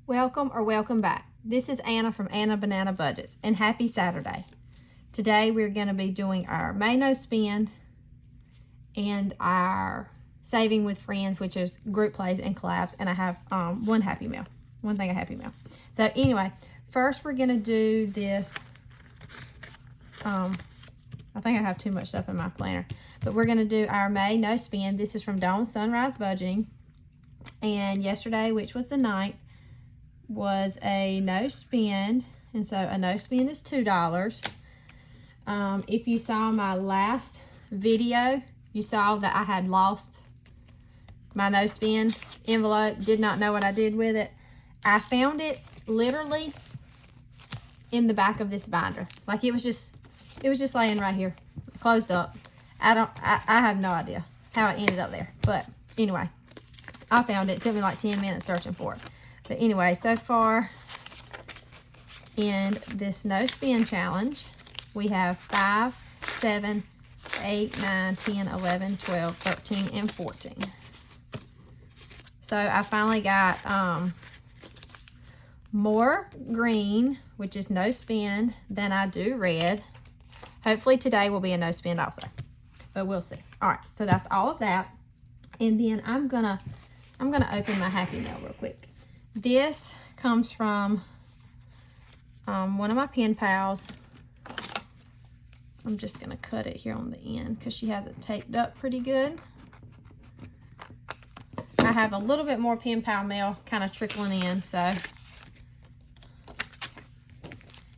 Welcome or welcome back. This is Anna from Anna Banana Budgets, and happy Saturday. Today we're going to be doing our May No Spend and our Saving with Friends, which is group plays and collabs, and I have one Happy Meal. One thing a Happy Meal. So anyway, first we're going to do this. I think I have too much stuff in my planner, but we're going to do our May No Spend. This is from Dawn Sunrise Budgeting, and yesterday, which was the 9th, was a no spend, and so a no spend is $2. If you saw my last video, you saw that I had lost my no spend envelope, did not know what I did with it. I found it literally in the back of this binder. Like it was just laying right here, closed up. I have no idea how it ended up there, but anyway, I found it. It took me like 10 minutes searching for it. But anyway, so far in this no spend challenge, we have 5, 7, 8, 9, 10, 11, 12, 13, and 14. So I finally got more green, which is no spend, than I do red. Hopefully today will be a no spend also, but we'll see. All right, so that's all of that. And then I'm gonna open my Happy Meal real quick. This comes from one of my pen pals. I'm just going to cut it here on the end because she has it taped up pretty good. I have a little bit more pen pal mail kind of trickling in, so.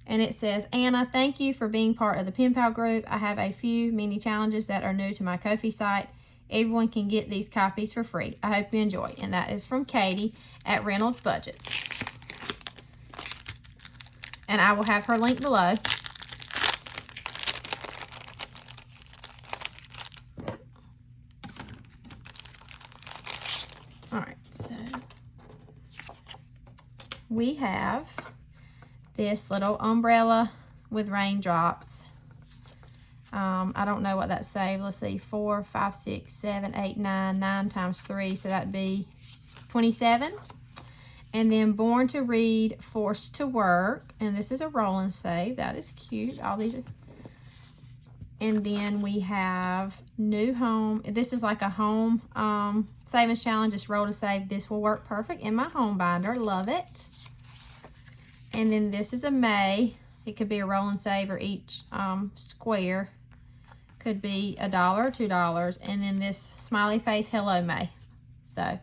And it says, Anna, thank you for being part of the pen pal group. I have a few mini challenges that are new to my Ko-fi site. Everyone can get these copies for free. I hope you enjoy. And that is from Katie at Reynolds Budgets. And I will have her link below. All right, so we have this little umbrella with raindrops. I don't know what that saved. Let's see, 4, 5, 6, 7, 8, 9 times 3, so that'd be 27. And then Born to Read, Forced to Work, and this is a roll and save. That is cute. All these are. And then we have New Home. This is like a home savings challenge. It's roll to save. This will work perfect in my home binder. Love it. And then this is a May. It could be a roll and save, or each square could be $1 or $2. And then this smiley face, Hello May. So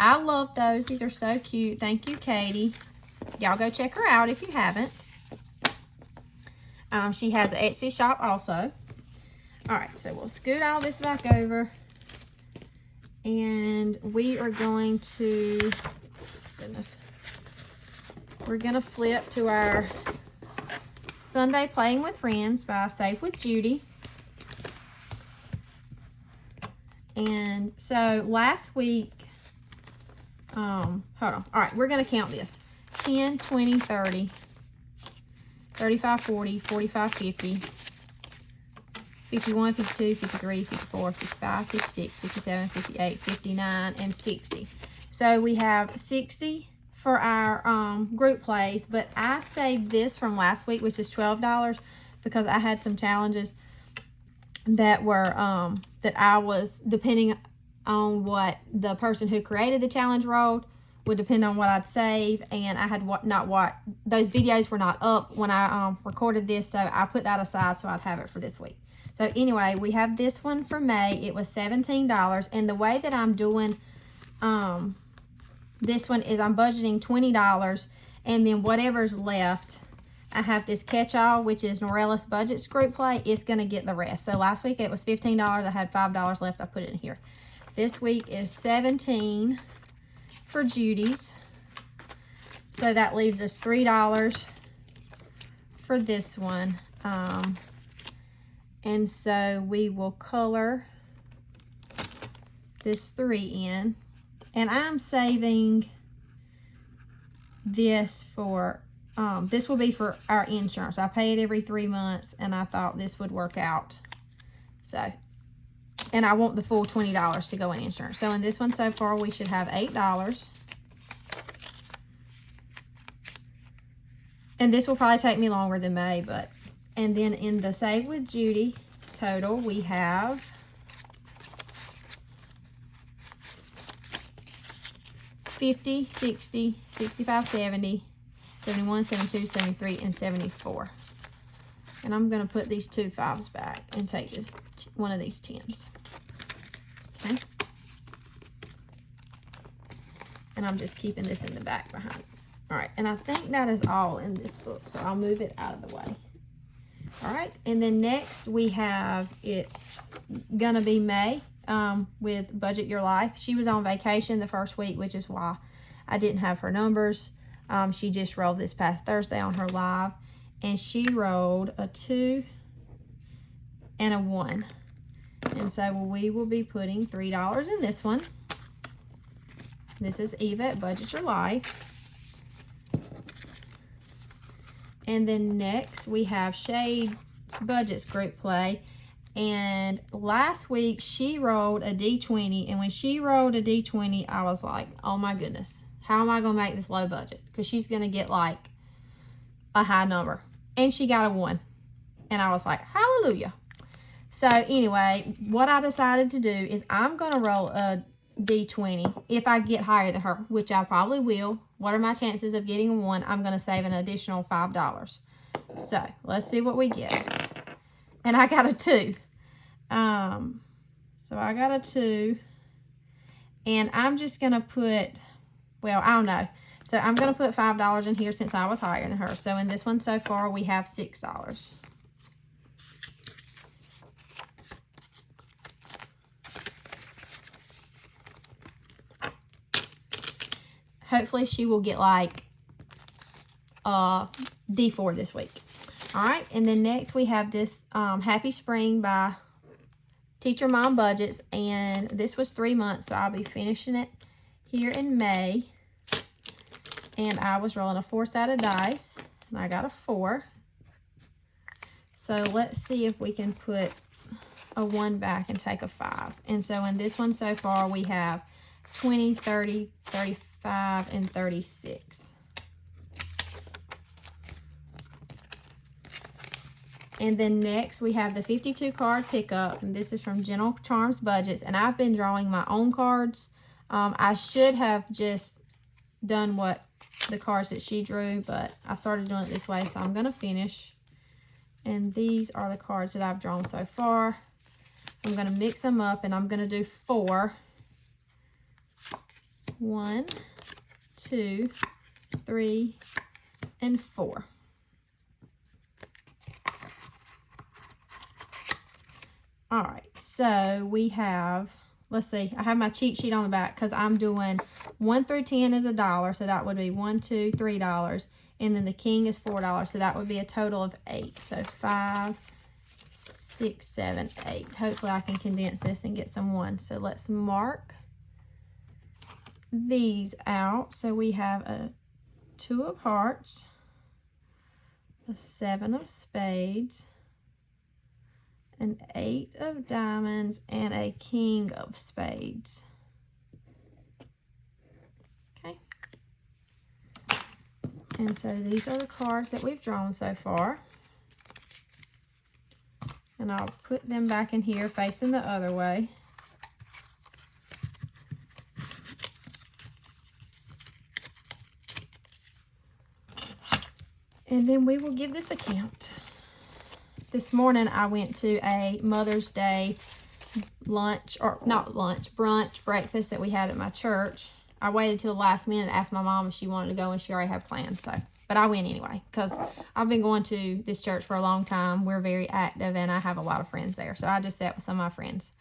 I love those. These are so cute. Thank you, Katie. Y'all go check her out if you haven't. She has an Etsy shop also. All right, so we'll scoot all this back over. And we are going to, goodness, we're going to flip to our Sunday Playing with Friends by Save with Judy. And so last week, hold on. All right, we're going to count this. 10, 20, 30, 35, 40, 45, 50, 51, 52, 53, 54, 55, 56, 57, 58, 59, and 60. So we have 60 for our group plays, but I saved this from last week, which is $12, because I had some challenges that were that I was, depending on what the person who created the challenge rolled, would depend on what I'd save, and I had those videos were not up when I recorded this, so I put that aside so I'd have it for this week. So anyway, we have this one for May. It was $17, and the way that I'm doing this one is I'm budgeting $20, and then whatever's left, I have this catch-all, which is Norella's Budgets group play. It's going to get the rest. So last week it was $15. I had $5 left. I put it in here. This week is $17 for Judy's. So that leaves us $3 for this one. And so we will color this 3 in. And I'm saving this for, this will be for our insurance. I pay it every 3 months, and I thought this would work out. So, and I want the full $20 to go in insurance. So in this one so far, we should have $8. And this will probably take me longer than May, but, and then in the Save with Judy total, we have $50, $60, $65, $70, $71, $72, $73, and $74. And I'm going to put these 2 5s back and take this one of these 10s. Okay. And I'm just keeping this in the back behind. All right, and I think that is all in this book, so I'll move it out of the way. All right, and then next we have, it's gonna be May with Budget Your Life. She was on vacation the first week, which is why I didn't have her numbers. She just rolled this past Thursday on her live, and she rolled a 2 and a 1. And so we will be putting $3 in this one. This is Eva at Budget Your Life. And then next we have Shade's Budgets group play. And last week she rolled a D20. And when she rolled a D20, I was like, oh my goodness, how am I going to make this low budget? Because she's going to get like a high number. And she got a 1. And I was like, hallelujah. So anyway, what I decided to do is I'm going to roll a D20 if I get higher than her, which I probably will. What are my chances of getting a 1? I'm going to save an additional $5. So let's see what we get. And I got a 2. So I got a 2. And I'm just going to put, well, I don't know. So I'm going to put $5 in here since I was higher than her. So in this one so far, we have $6. Hopefully she will get like D4 this week. All right, and then next we have this Happy Spring by Teacher Mom Budgets, and this was 3 months, so I'll be finishing it here in May. And I was rolling a 4-sided dice, and I got a 4. So let's see if we can put a 1 back and take a 5. And so in this one so far, we have 20, 30, 35, and 36. And then next we have the 52 card pickup, and this is from Gentle Charms Budgets, and I've been drawing my own cards. I should have just done what the cards that she drew, but I started doing it this way, so I'm going to finish. And these are the cards that I've drawn so far. I'm going to mix them up, and I'm going to do 4. 1, 2, 3, and 4. All right, so we have, let's see, I have my cheat sheet on the back because I'm doing 1 through 10 is $1, so that would be $1, $2, $3, and then the king is $4, so that would be a total of 8. So 5, 6, 7, 8. Hopefully I can condense this and get some 1. So let's mark these out. So we have a 2 of hearts, a 7 of spades, an 8 of diamonds, and a king of spades. Okay. And so these are the cards that we've drawn so far. And I'll put them back in here facing the other way. And then we will give this a count. This morning I went to a Mother's Day lunch, or not lunch, brunch, breakfast that we had at my church. I waited till the last minute to ask my mom if she wanted to go, and she already had plans. So, but I went anyway because I've been going to this church for a long time. We're very active, and I have a lot of friends there. So I just sat with some of my friends.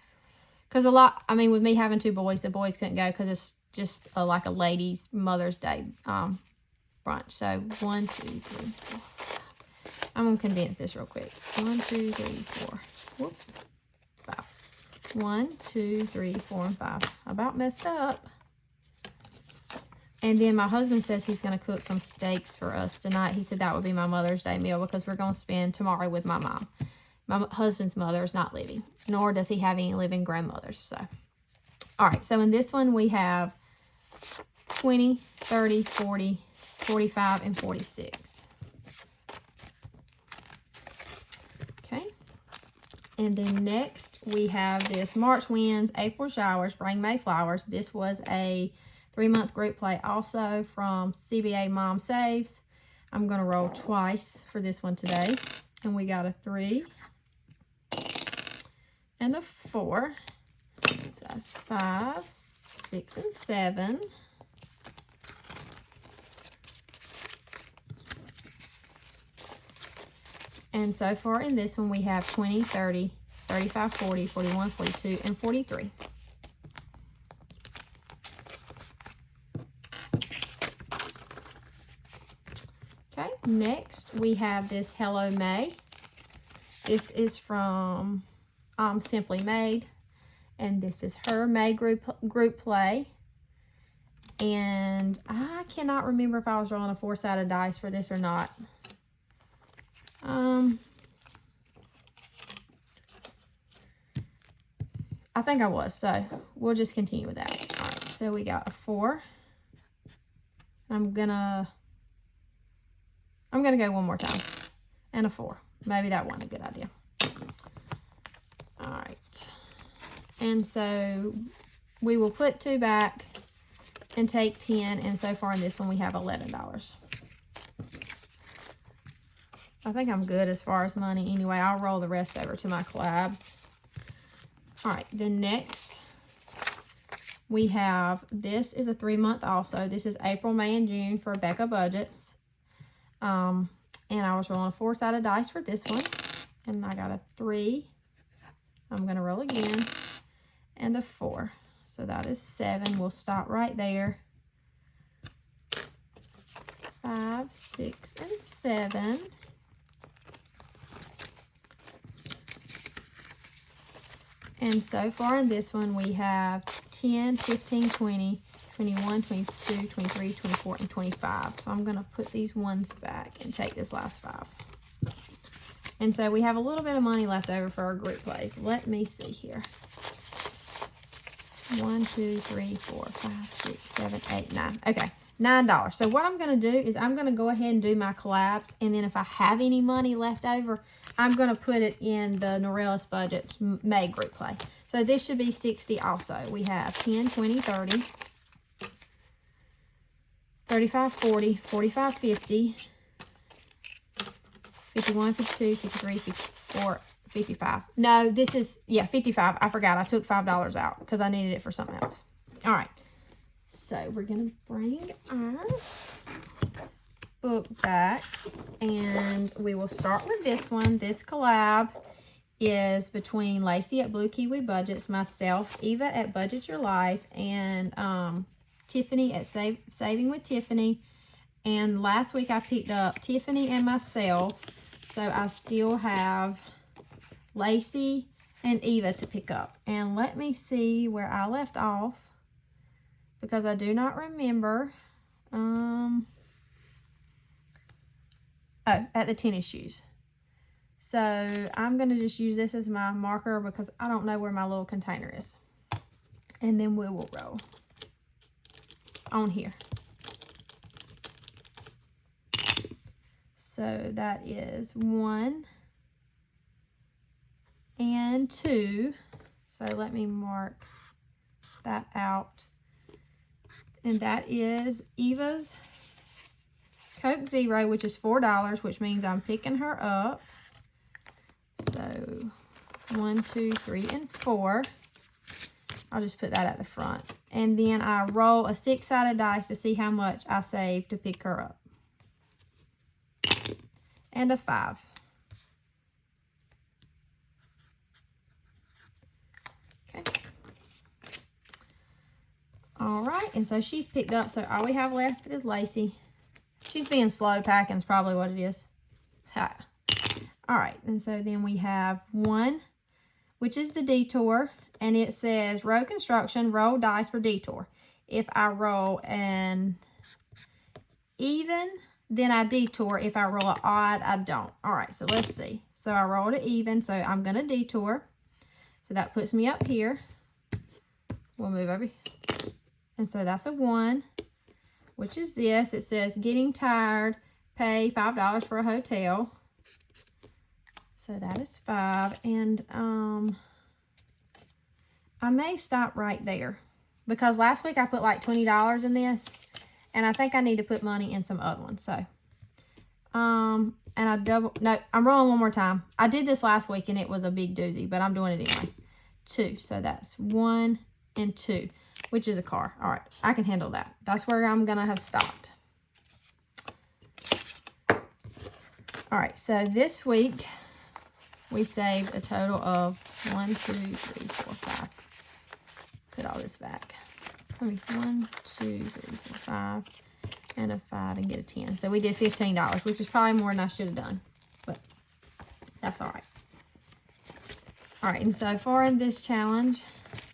Because a lot, I mean, with me having 2 boys, the boys couldn't go because it's just like a ladies' Mother's Day brunch. So 1, 2, 3, 4. I'm going to condense this real quick. 1, 2, 3, 4. Whoop. 5. 1, 2, 3, 4, and 5. I about messed up. And then my husband says he's going to cook some steaks for us tonight. He said that would be my Mother's Day meal because we're going to spend tomorrow with my mom. My husband's mother is not living, nor does he have any living grandmothers. So, all right. So in this one we have 20, 30, 40, 45, and 46. And then next we have this March Winds, April Showers, Bring May Flowers. This was a 3-month group play also from CBA Mom Saves. I'm going to roll twice for this one today. And we got a 3 and a 4. So that's 5, 6, and 7. And so far in this one, we have 20, 30, 35, 40, 41, 42, and 43. Okay, next we have this Hello May. This is from Simply Made. And this is her May group play. And I cannot remember if I was rolling a 4-sided dice for this or not. I think I was, so we'll just continue with that. All right, so we got a 4. I'm gonna go one more time. And a 4. Maybe that wasn't a good idea. All right. And so we will put 2 back and take 10. And so far in this one, we have $11. I think I'm good as far as money. Anyway, I'll roll the rest over to my collabs. All right, then next we have, this is a 3-month also. This is April, May, and June for Becca Budgets. And I was rolling a 4-sided dice for this one. And I got a 3. I'm going to roll again. And a 4. So that is 7. We'll stop right there. 5, 6, and 7. And so far in this one, we have 10, 15, 20, 21, 22, 23, 24, and 25. So I'm going to put these ones back and take this last 5. And so we have a little bit of money left over for our group plays. Let me see here. 1, 2, 3, 4, 5, 6, 7, 8, 9. Okay, $9. So what I'm going to do is I'm going to go ahead and do my collabs. And then if I have any money left over, I'm going to put it in the Norellis Budget May group play. So this should be 60 also. We have 10, 20, 30, 35, 40, 45, 50, 51, 52, 53, 54, 55. No, this is, yeah, 55. I forgot. I took $5 out because I needed it for something else. All right. So we're going to bring our book back, and we will start with this one. This collab is between Lacey at Blue Kiwi Budgets, myself, Eva at Budget Your Life, and Tiffany at Saving with Tiffany. And last week I picked up Tiffany and myself, so I still have Lacey and Eva to pick up. And let me see where I left off, because I do not remember. Oh, at the tennis shoes. So I'm going to just use this as my marker because I don't know where my little container is. And then we will roll on here. So that is 1 and 2. So let me mark that out. And that is Eva's Coke Zero, which is $4, which means I'm picking her up. So 1, 2, 3, and 4. I'll just put that at the front. And then I roll a 6-sided dice to see how much I save to pick her up. And a 5. Okay. All right, and so she's picked up. So all we have left is Lacey. She's being slow packing is probably what it is. Ha. All right, and so then we have 1, which is the detour, and it says row construction, roll dice for detour. If I roll an even, then I detour. If I roll an odd, I don't. All right, so let's see. So I rolled an even, so I'm going to detour. So that puts me up here. We'll move over. And so that's a 1. Which is this. It says, getting tired, pay $5 for a hotel. So that is 5. And I may stop right there because last week I put like $20 in this, and I think I need to put money in some other ones. So, and I'm rolling one more time. I did this last week and it was a big doozy, but I'm doing it anyway. 2. So that's 1 and 2, which is a car. All right, I can handle that. That's where I'm gonna have stopped. All right, so this week we saved a total of 1, 2, 3, 4, 5. Put all this back. 1, 2, 3, 4, 5, and a 5, and get a 10. So we did $15, which is probably more than I should have done, but that's all right. All right, and so far in this challenge,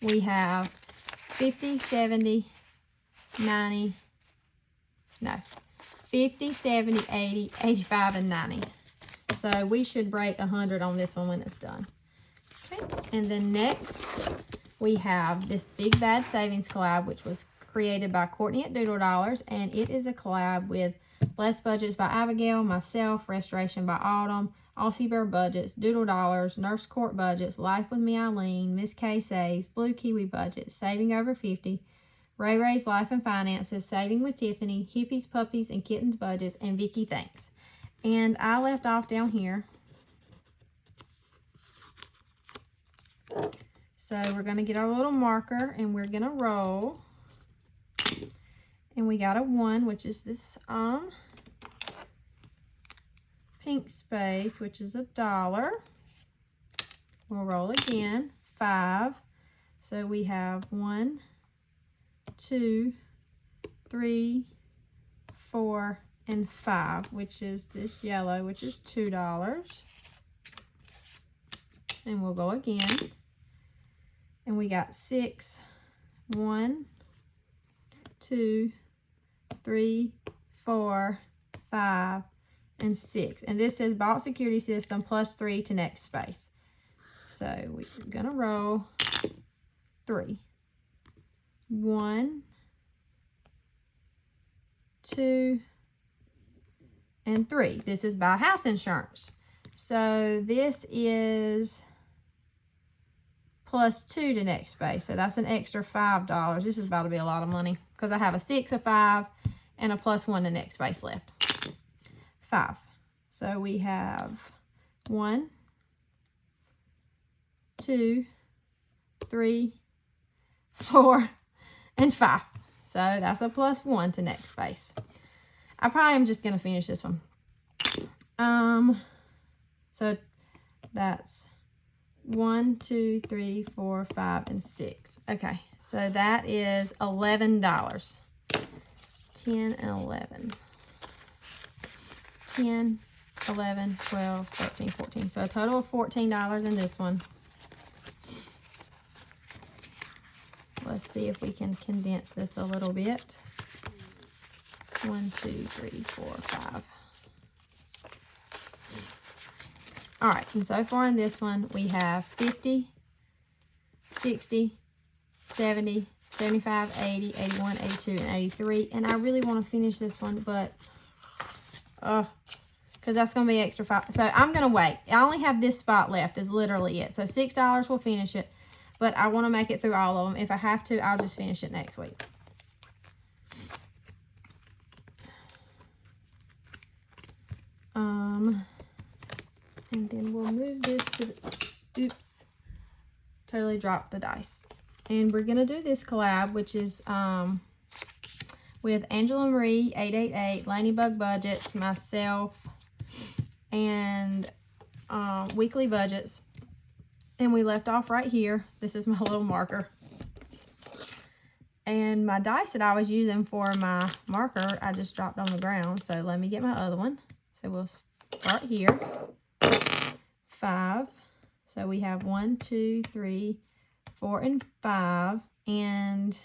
we have 50, 70, 90, no, 50, 70, 80, 85, and 90. So we should break 100 on this one when it's done. Okay, and then next, we have this Big Bad Savings collab, which was created by Courtney at Doodle Dollars, and it is a collab with Blessed Budgets by Abigail, myself, Restoration by Autumn, Aussie Bear Budgets, Doodle Dollars, Nurse Court Budgets, Life with Me Eileen, Miss K Saves, Blue Kiwi Budgets, Saving Over 50, Ray Ray's Life and Finances, Saving with Tiffany, Hippies, Puppies, and Kittens Budgets, and Vicky Thanks. And I left off down here. So we're going to get our little marker and we're going to roll. And we got a 1, which is this pink space, which is $1. We'll roll again. 5. So we have 1, 2, 3, 4, and 5, which is this yellow, which is $2. And we'll go again. And we got 6, 1, 2, 3, 4, 5, and 6. And this says bought security system plus 3 to next space. So we're gonna roll 3. 1, 2, and 3. This is buy house insurance. So this is plus 2 to next space. So that's an extra $5. This is about to be a lot of money because I have a 6, a 5, and a plus 1 to next space left. 5. So we have 1, 2, 3, 4, and 5. So that's a plus 1 to next space. I probably am just going to finish this one. So that's 1, 2, 3, 4, 5, and 6. Okay, so that is $11. 10 and 11. 10, 11, 12, 13, 14. So a total of $14 in this one. Let's see if we can condense this a little bit. 1, 2, 3, 4, 5. All right, and so far in this one, we have 50, 60, 70, 75, 80, 81, 82, and 83. And I really want to finish this one, but, because that's going to be extra 5. So I'm going to wait. I only have this spot left is literally it. So $6 will finish it, but I want to make it through all of them. If I have to, I'll just finish it next week. And then we'll move this to the, oops, totally dropped the dice. And we're going to do this collab, which is with Angela Marie, 888, Lanybug Budgets, myself, and Weekly Budgets. And we left off right here. This is my little marker. And my dice that I was using for my marker, I just dropped on the ground. So let me get my other one. So we'll start here. 5. So we have 1, 2, 3, 4, and 5. And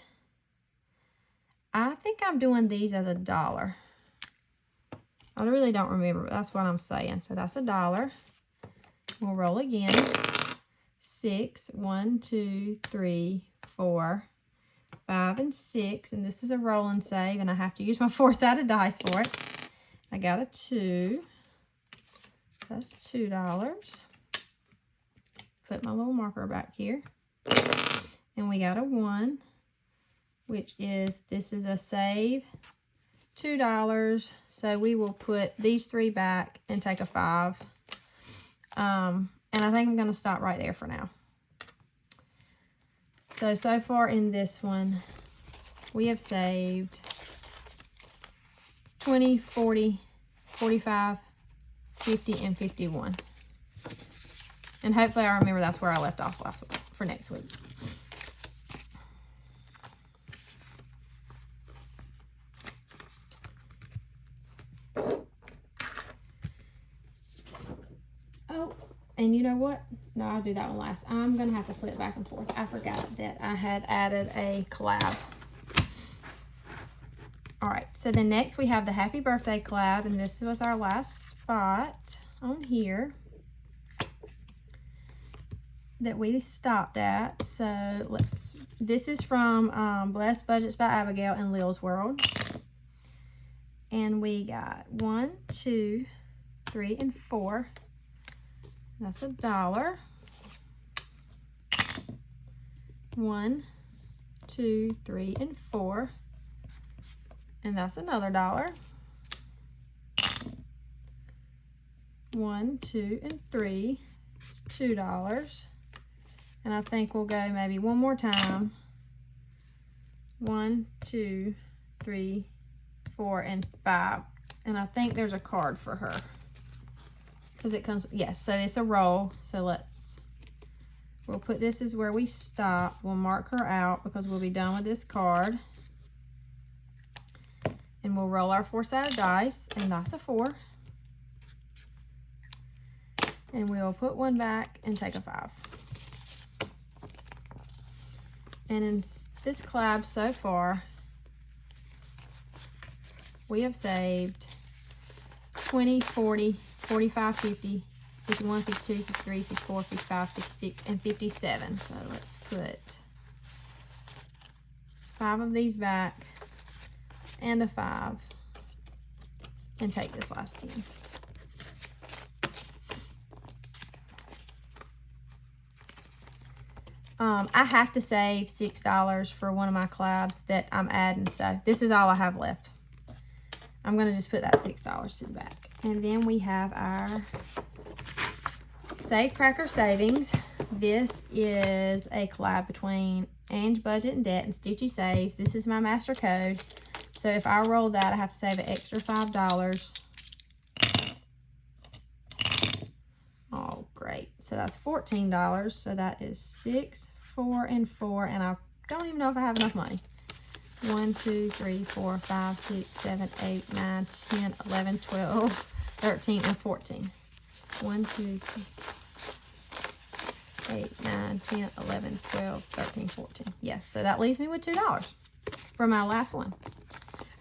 I think I'm doing these as $1. I really don't remember, but that's what I'm saying. So that's $1. We'll roll again. 6, 1, 2, 3, 4, 5, and 6. And this is a roll and save, and I have to use my 4-sided dice for it. I got a 2. That's $2. put my little marker back here. And we got a 1, which is, this is a save $2. So we will put these 3 back and take a 5. And I think I'm going to stop right there for now. So far in this one, we have saved 20, 40, 45, 50, and 51. And hopefully I remember that's where I left off last week for next week. Oh, and you know what? No, I'll do that one last. I'm going to have to flip back and forth. I forgot that I had added a collab. All right, so then next we have the Happy Birthday collab, and this was our last spot on here that we stopped at. So this is from Blessed Budgets by Abigail and Lil's World. And we got 1, 2, 3, and 4. That's $1. 1, 2, 3, and 4. And that's another $1. 1, 2, and 3. It's $2. And I think we'll go maybe one more time. 1, 2, 3, 4, and 5. And I think there's a card for her. Because it comes, yes, so it's a roll. So we'll put this as where we stop. We'll mark her out because we'll be done with this card. And we'll roll our 4-sided dice, and that's a 4. And we'll put 1 back and take a 5. And in this collab so far, we have saved 20, 40, 45, 50, 51, 52, 53, 54, 55, 56, and 57. So let's put 5 of these back and a 5 and take this last 10. I have to save $6 for one of my collabs that I'm adding, so this is all I have left. I'm going to just put that $6 to the back. And then we have our Safecracker Savings. This is a collab between Ange Budget and Debt and Stitchy Saves. This is my master code. So if I roll that, I have to save an extra $5. Oh, great. So that's $14. So that is 6, 4, and 4. And I don't even know if I have enough money. 1, 2, 3, 4, 5, 6, 7, 8, 9, 10, 11, 12, 13, and 14. 1, 2, 3, 8, 9, 10, 11, 12, 13, 14. Yes, so that leaves me with $2 for my last one.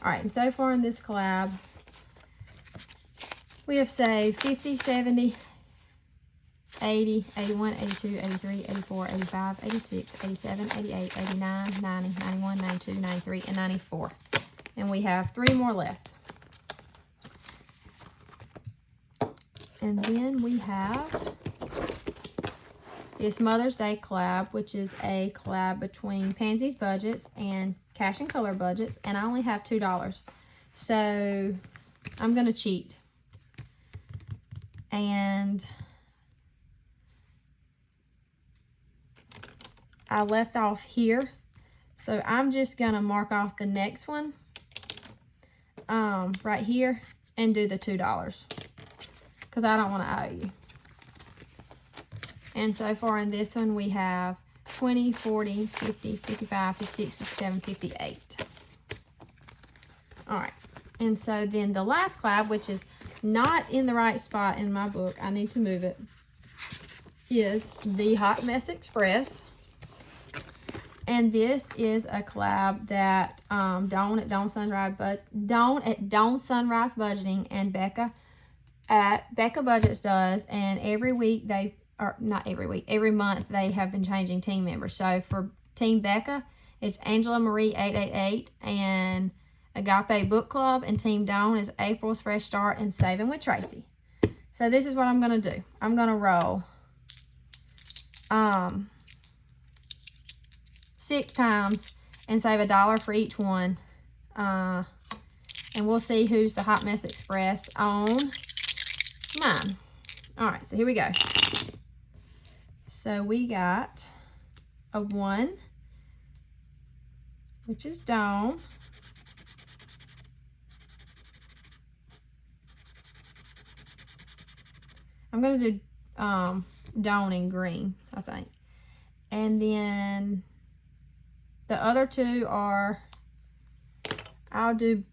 All right, and so far in this collab, we have saved 50, 70, 80, 81, 82, 83, 84, 85, 86, 87, 88, 89, 90, 91, 92, 93, and 94. And we have 3 more left. And then we have this Mother's Day collab, which is a collab between Pansy's Budgets and Cash and Color Budgets. And I only have $2. So I'm going to cheat. And I left off here, so I'm just gonna mark off the next one right here and do the $2 because I don't want to owe you. And so far in this one we have 20, 40, 50, 55, 56, 57, 58. All right, and so then the last collab, which is not in the right spot in my book, I need to move it, is the Hot Mess Express. And this is a collab that Dawn at Dawn Sunrise Budgeting and Becca at Becca Budgets does. And every week every month they have been changing team members. So for Team Becca, it's Angela Marie 888 and Agape Book Club, and Team Dawn is April's Fresh Start and Saving with Tracy. So this is what I'm going to do. I'm going to roll 6 times and save $1 for each one. And we'll see who's the Hot Mess Express on mine. All right, so here we go. So we got a 1, which is Dawn. I'm going to do Dawn in green, I think. And then the other 2 are, I'll do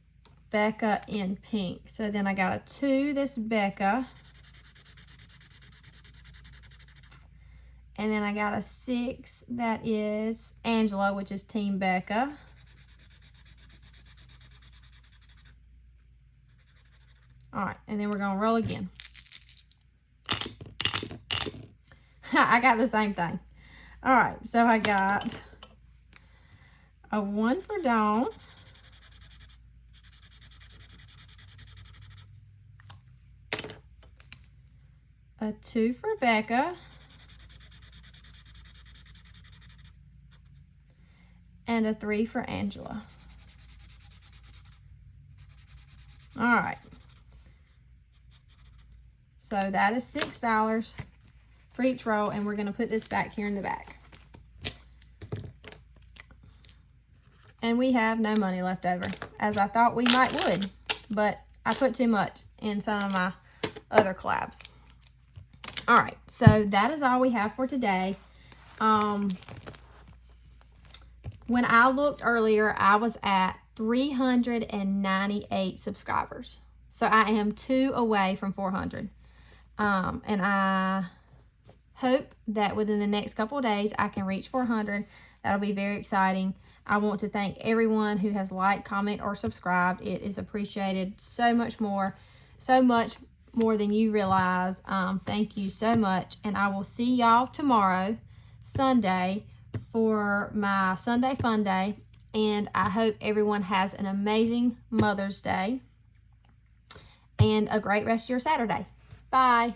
Becca in pink. So then I got a 2 that's Becca. And then I got a 6 that is Angela, which is Team Becca. All right, and then we're going to roll again. I got the same thing. All right, so I got a 1 for Dawn. A 2 for Becca. And a 3 for Angela. All right. So that is $6 for each roll, and we're going to put this back here in the back. And we have no money left over, as I thought we would, but I put too much in some of my other collabs. All right, so that is all we have for today. When I looked earlier, I was at 398 subscribers. So I am 2 away from 400. And I hope that within the next couple of days, I can reach 400. That'll be very exciting. I want to thank everyone who has liked, comment, or subscribed. It is appreciated so much more than you realize. Thank you so much. And I will see y'all tomorrow, Sunday, for my Sunday Fun Day. And I hope everyone has an amazing Mother's Day and a great rest of your Saturday. Bye.